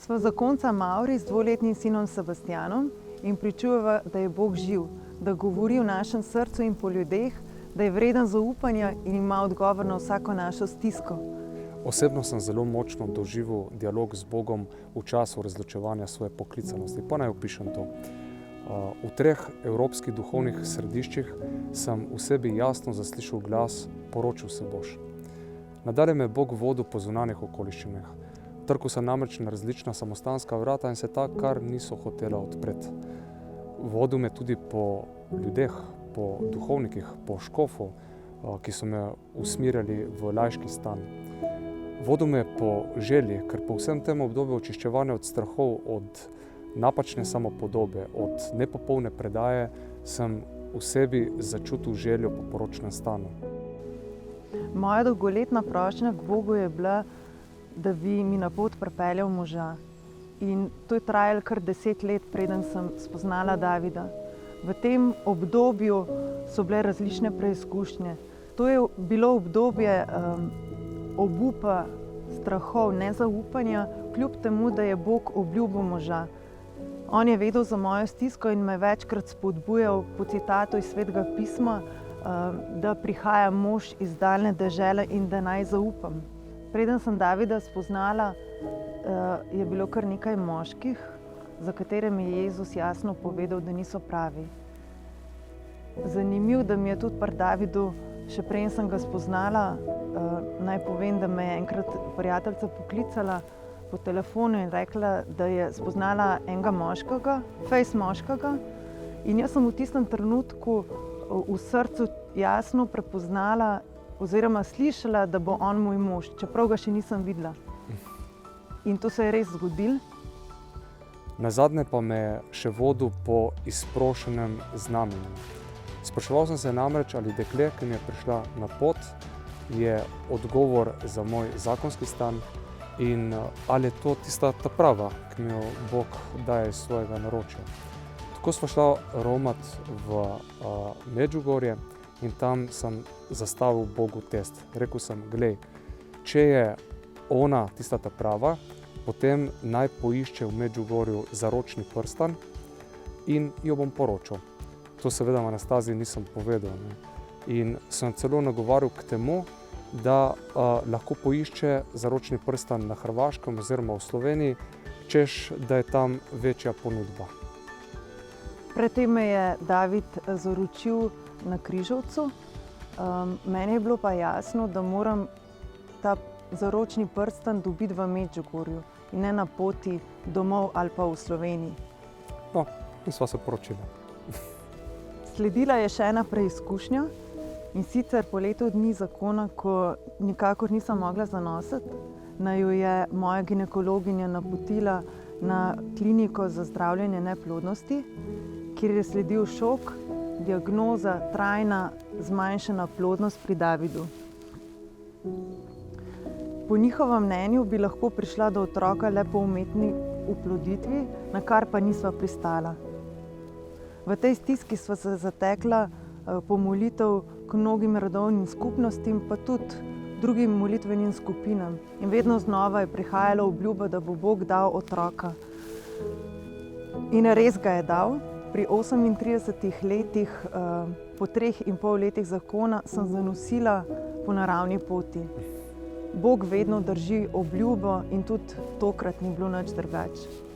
Sva zakonca Mavri z dvoletnim sinom Sebastianom in pričujeva, da je Bog živ, da govori v našem srcu in po ljudeh, da je vreden zaupanja in ima odgovor na vsako našo stisko. Osebno sem zelo močno doživel dialog z Bogom v času razločevanja svoje poklicanosti. Pa naj opišem to. V 3 evropskih duhovnih središčih sem v sebi jasno zaslišal glas: poročil se boš. Nadalje me je Bog vodil po zunanjih okoliščinah. Trkal sem namreč na različna samostanska vrata in se ta kar niso hotela odpreti. Vodil me tudi po ljudeh, po duhovnikih, po škofu, ki so me usmerjali v laiški stan. Vodil me po želji, ker po vsem tem obdobju očiščevanja od strahov, od napačne samopodobe, od nepopolne predaje, sem v sebi začutil željo po poročnem stanu. Moja dolgoletna prošnja k Bogu je bila, da bi mi na pot pripeljal moža. In to je trajalo kar 10 let, preden sem spoznala Davida. V tem obdobju so bile različne preizkušnje. To je bilo obdobje obupa, strahov, nezaupanja, kljub temu, da je Bog obljubil moža. On je vedel za mojo stisko in me večkrat spodbujal po citatu iz Svetega pisma, da prihaja mož iz daljne dežele in da naj zaupam. Preden sem Davida spoznala, je bilo kar nekaj moških, za katere mi je Jezus jasno povedal, da niso pravi. Zanimivo, da mi je tudi pri Davidu, še preden sem ga spoznala, naj povem, da me je enkrat prijateljica poklicala po telefonu in rekla, da je spoznala enega moškega, fejst moškega. In jaz sem v tistem trenutku v srcu jasno prepoznala oziroma slišala, da bo on moj mož, čeprav ga še nisem videla. In to se je res zgodilo. Nazadnje pa me je še vodil po izprošenem znamenju. Spraševal sem se namreč, ali dekle, ki mi je prišla na pot, je odgovor za moj zakonski stan in ali je to tista ta prava, ki mi jo Bog daje iz svojega naročja. Tako sva šla romat v Medžugorje in tam sem zastavil Bogu test. Rekel sem: glej, če je ona tista ta prava, potem naj poišče v Medžugorju zaročni prstan in jo bom poročal. To seveda v Anastaziji nisem povedal. In sem celo nagovarjal k temu, da lahko poišče zaročni prstan na Hrvaškem oziroma v Sloveniji, češ da je tam večja ponudba. Predtem me je David zaročil na Križevcu. Meni je bilo pa jasno, da moram ta zaročni prstan dobiti v Medžugorju in ne na poti domov ali pa v Sloveniji. No, in sva se poročila. Sledila je še ena preizkušnja, in sicer po letu dni zakona, ko nikakor nisem mogla zanositi, naju je moja ginekologinja napotila na kliniko za zdravljenje neplodnosti, kjer je sledil šok, diagnoza trajna zmanjšana plodnost pri Davidu. Po njihovem mnenju bi lahko prišla do otroka le po umetni oploditvi, na kar pa nisva pristala. V tej stiski sva se zatekla po molitev k mnogim redovnim skupnostim, pa tudi drugim molitvenim skupinam. In vedno znova je prihajala obljuba, da bo Bog dal otroka. In res ga je dal. Pri 38 letih, po 3,5 letih zakona, sem zanosila po naravni poti. Bog vedno drži obljubo in tudi tokrat ni bilo nič drugače.